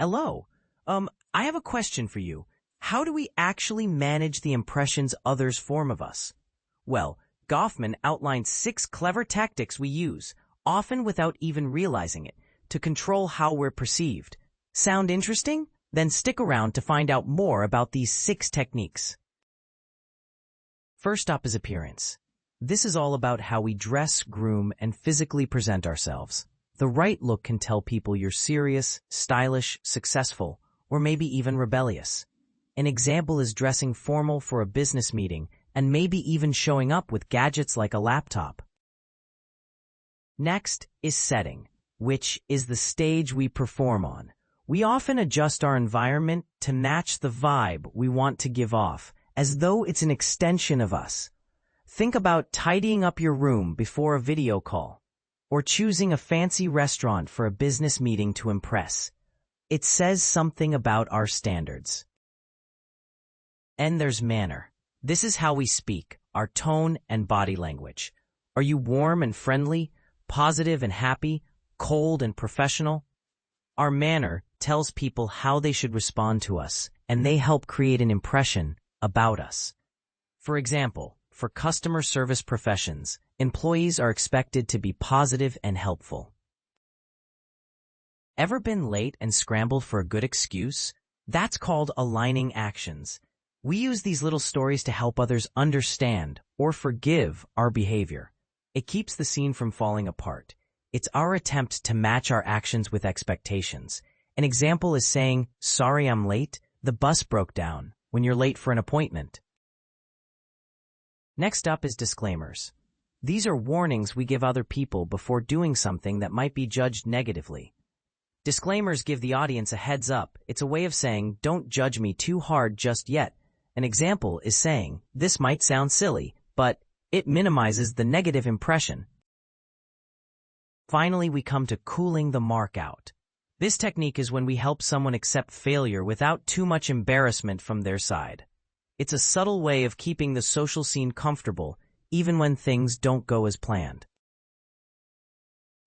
Hello. I have a question for you. How do we actually manage the impressions others form of us? Well, Goffman outlined 6 clever tactics we use, often without even realizing it, to control how we're perceived. Sound interesting? Then stick around to find out more about these 6 techniques. First up is appearance. This is all about how we dress, groom, and physically present ourselves. The right look can tell people you're serious, stylish, successful, or maybe even rebellious. An example is dressing formal for a business meeting and maybe even showing up with gadgets like a laptop. Next is setting, which is the stage we perform on. We often adjust our environment to match the vibe we want to give off, as though it's an extension of us. Think about tidying up your room before a video call, or choosing a fancy restaurant for a business meeting to impress. It says something about our standards. And there's manner. This is how we speak, our tone and body language. Are you warm and friendly, positive and happy, cold and professional? Our manner tells people how they should respond to us, and they help create an impression about us. For example, for customer service professions, employees are expected to be positive and helpful. Ever been late and scrambled for a good excuse? That's called aligning actions. We use these little stories to help others understand or forgive our behavior. It keeps the scene from falling apart. It's our attempt to match our actions with expectations. An example is saying, "Sorry I'm late, the bus broke down," when you're late for an appointment. Next up is disclaimers. These are warnings we give other people before doing something that might be judged negatively. Disclaimers give the audience a heads up. It's a way of saying, "Don't judge me too hard just yet." An example is saying, "This might sound silly, but it minimizes the negative impression." Finally, we come to cooling the mark out. This technique is when we help someone accept failure without too much embarrassment from their side. It's a subtle way of keeping the social scene comfortable, even when things don't go as planned.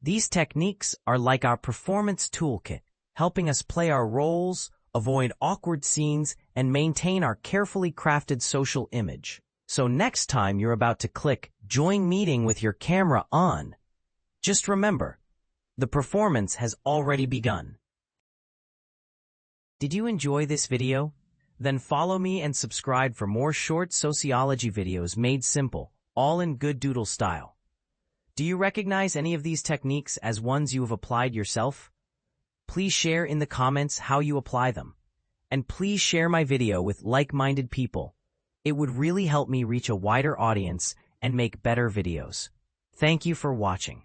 These techniques are like our performance toolkit, helping us play our roles, avoid awkward scenes, and maintain our carefully crafted social image. So next time you're about to click "Join Meeting" with your camera on, just remember, the performance has already begun. Did you enjoy this video? Then follow me and subscribe for more short sociology videos made simple, all in good Doodle style. Do you recognize any of these techniques as ones you have applied yourself? Please share in the comments how you apply them. And please share my video with like-minded people. It would really help me reach a wider audience and make better videos. Thank you for watching.